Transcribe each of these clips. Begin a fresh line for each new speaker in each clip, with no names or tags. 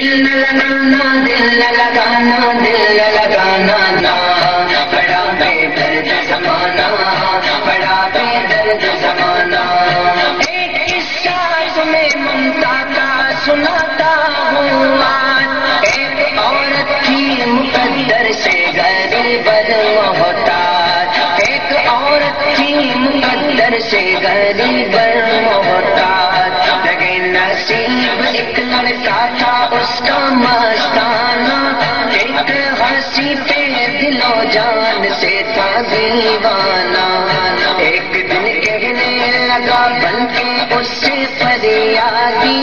لگانا نا، بڑا بے درد زمانہ، بڑا بے درد زمانہ. ایک قصہ تمہیں ممتا کا سناتا ہوں آج. ایک عورت تھی مقدر سے غریب محتاج. ایک عورت تھی مقدر سے غریب محتاج. لگے نصیب ایک لڑکا تھا اس کا مستانہ. ایک ہنسی پہ دل و جان سے تھا دیوانہ. ایک دن کہنے لگا بن کے اس سے فریادی،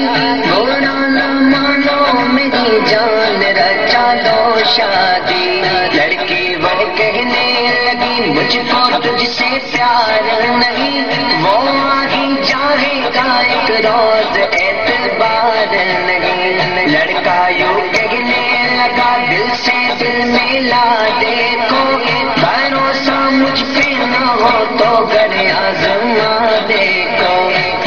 برا نہ مانو میری جان رچا لو شادی. لڑکی وہ کہنے لگی مجھ کو تجھ سے پیار نہیں، وہ آگے جائے گا ایک روز اعتبار نہیں. لڑکا یوں کہنے لگا دل سے دل ملا دیکھو، بھروسہ مجھ پہ نہ ہو تو گر آزما دیکھو.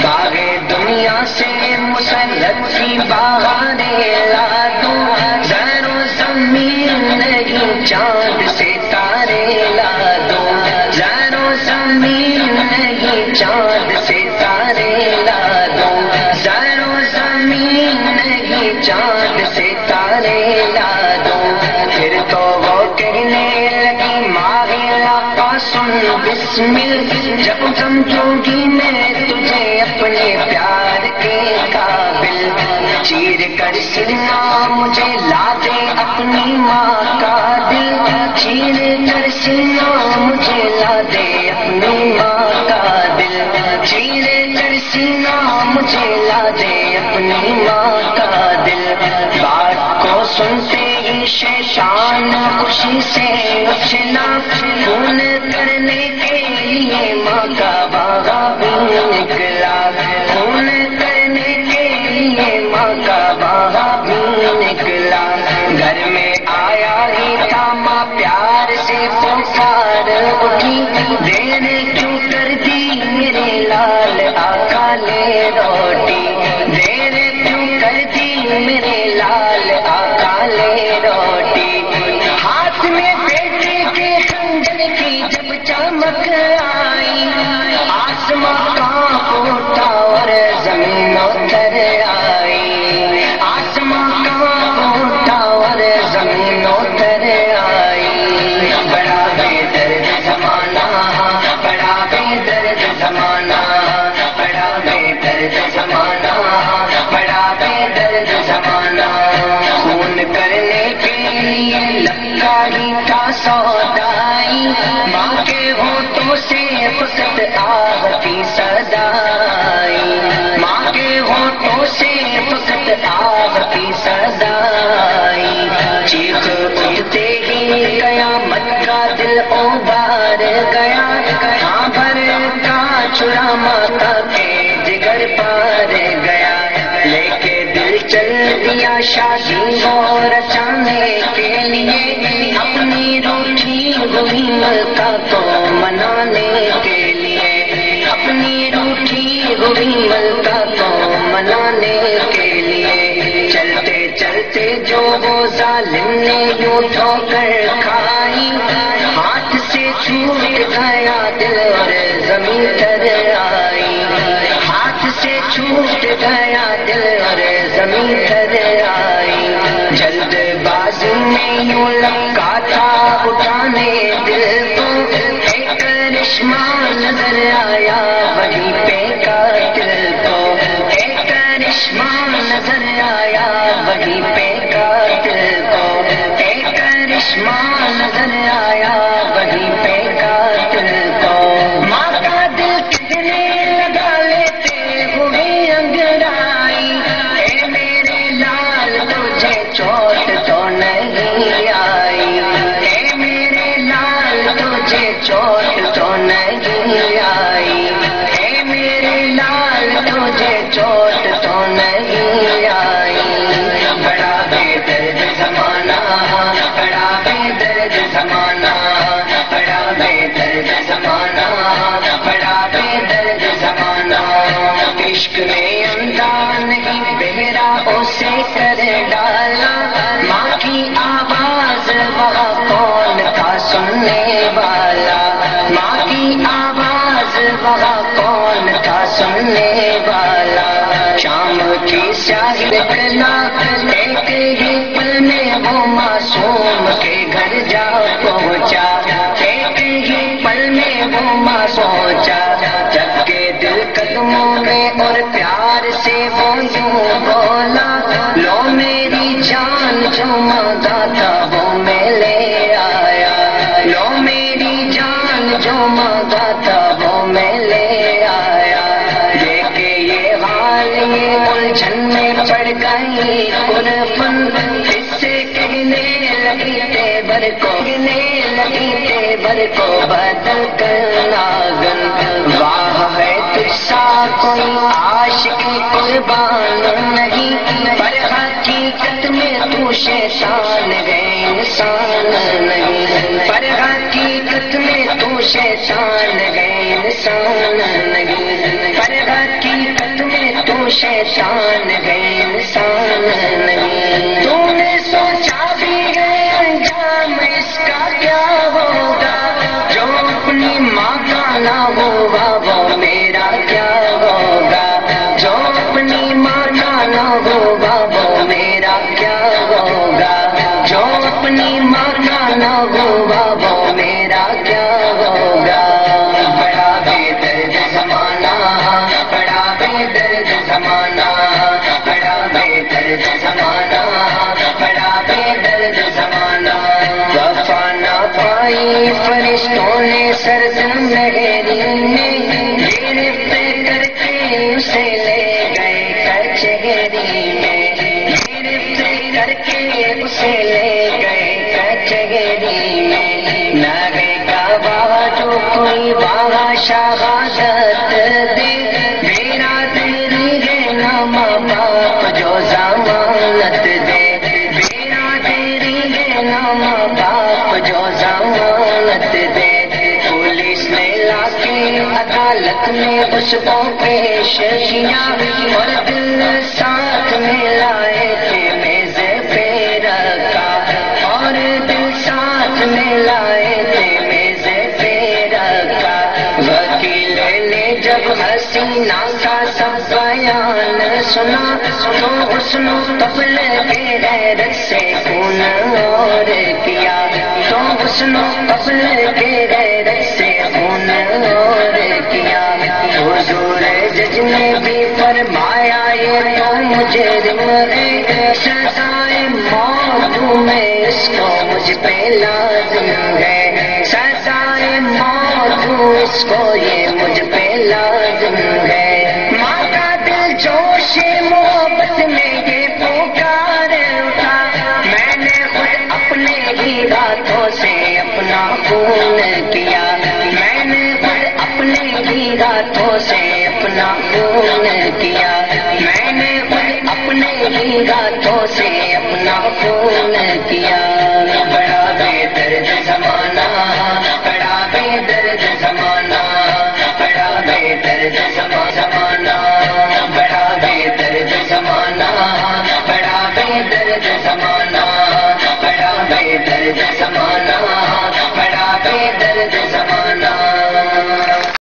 باغے دنیا سے مسرت کی بہاریں لا دوں، زر و زمین نہیں چاند سے تارے لا دوں. زر و زمین نہیں چاند سے تارے لا دوں. زر و زمین نہیں چاند سے تارے لا دوں. پھر تو وہ کہنے لگی ماہلا کا سن بسمل، جب سمجھوں گی میں تجھے اپنے پیار کے قابل. چیر کر سینہ مجھے لا دے اپنی ماں کا دل. چیر کر سینہ مجھے لا دے اپنی ماں کا دل. چیر کر سینہ مجھے لا دے اپنی ماں کا دل. بات کو سنتے ہی شیطان خوشی سے اچھلا، خون کرنے کے لیے ماں کا باغا بھی نکلا. خون کرنے کے لیے ماں کا باغا بھی نکلا. گھر میں آیا ہی تھا ماں پیار سے پکار اٹھی، دیر کیوں کر دی میرے لال آقا لے روٹی. دیر کیوں کر دی میرے لال آقا لے روٹی. ہاتھ میں بیٹے کے خنجر کی جب چمک آئی، آسماں کانپ اٹھا اور زمین اتر آئی. آسماں کانپ اٹھا اور زمین اتر آئی. بڑا بے درد زمانہ، بڑا بے درد زمانہ، بڑا بے درد زمانہ، بڑا بے درد زمانہ. خون کرنے کے لیے لگا ہی تھا سودائی، ماں کے ہونٹوں سے فقط آہ کی صدائی. ماں کے ہونٹوں سے فقط آہ کی صدائی. چیخ اٹھتے ہی قیامت کا دل ابار گیا، ہاں بھر کا چھڑا ماتا کے جگر پار گیا. لے کے دل چل دیا شادی وہ رچانے کے لیے، اپنی روٹھی ہوئی ملکہ کو منانے کے لیے. اپنی روٹھی ہوئی ملکہ کو منانے کے لیے. چلتے چلتے جو وہ ظالم نے یوں ٹھوکر کھائی، ہاتھ سے چھوٹ گیا دل اور زمین تر آئی. ہاتھ سے چھوٹ گیا دل اور زمین تر آئی. جلد بازی میں یوں لگا تھا اٹھانے دل کو، ایک کرشمہ نظر آیا وہیں پہ قاتل کو. ایک کرشمہ نظر آیا وہیں پہ قاتل کو. ایک کرشمہ نظر آیا وہیں پہ قاتل کو. ماں کا دل کتنے لگا لیتے ہوئے انگڑائی، اے میرے لال تجھے چوٹ تو نہیں آئی. اے میرے لال تجھے چوٹ تو نہیں آئی. اے میرے لال تجھے چوٹ تو نہیں آئی. بڑا بے درد زمانہ، بڑا بے درد زمانہ، بڑا بے درد زمانہ، بڑا بے درد زمانہ. عشق میں اندھا نہیں بہرا اسے کر ڈال شاہد پڑھنا، ایک ہی پل میں وہ معصوم کے گھر جا پہنچا، ایک ہی پل میں وہ معصوم پہنچا، جب کہ دل قدموں میں اور پیار سے وہ یوں بولا، لو میری جان جو مانگا تھا وہ میں لے آیا، لو میری جان جو مانگا تھا وہ میں لے آیا۔ دیکھے یہ حال یہ الجھن میں پڑ گئی قربان، اس سے کہنے لگی تیبر کو، کہنے لگی تیبر کو بدل کر ناگن، واہ ہے تجھ سا کوئی عاشق قربان نہیں، پر حقیقت میں تو شیطان ہے انسان نہیں، پر حقیقت میں تو شیطان ہے انسان نہیں، پر حقیقت میں تو شیطان ہے انسان نہیں۔ تو نے سوچا بھی ہے انجام اس کا کیا ہوگا، جو اپنی ماں کا نہ ہوا وہ میرا کیا ہوگا، جو اپنی ماں کا نہ ہوا وہ میرا کیا ہوگا، جو اپنی ماں کا نہ ہوا وہ میرا کیا ہوگا۔ بڑا بے درد زمانہ، بڑا بے درد زمانہ، بڑا بے درد زمانہ، بڑا بے درد زمانہ۔ وفا نہ پائی فرشتوں نے سرزن مہرین نے، گرفت کر کے اسے لے گئے کچہری میں، گرفت کر کے اسے لے گئے کچہری میں، نہ گئے گواہ جو کوئی واہ شہادت دے، میرا دری ہے نہ ماں باپ جو ضمانت دے، میرا دری ہے نہ ماں باپ جو ضمانت دے۔ پولیس نے لا کے عدالت میں اس کو پیش کیا، اور دل ساتھ میں لائے تھے میز پہ رکھا، اور دل ساتھ میں لائے تھے میز پہ رکھا۔ وکیل نے جب حسینہ کا سب بیان سنا، تو حسن و قبل کے غیرت سے خون اور کیا، تو حسن و قبل کے غیرت سے خون اور کیا۔ حضور جج نے بھی فرمایا یہ تو مجرم ہے، سزائے موت میں اس کو مجھ پہ لازم ہے، سزائے موت اس کو یہ مجھ پہ لازم ہے۔ ماں کا دل جوش محبت میں یہ پکار اٹھا، میں نے خود اپنے ہی ہاتھوں سے اپنا خون کیا، میں نے خود اپنے ہی ہاتھوں سے اپنا خون کیا، میں نے خود اپنے ہی ہاتھوں سے اپنا خون کیا۔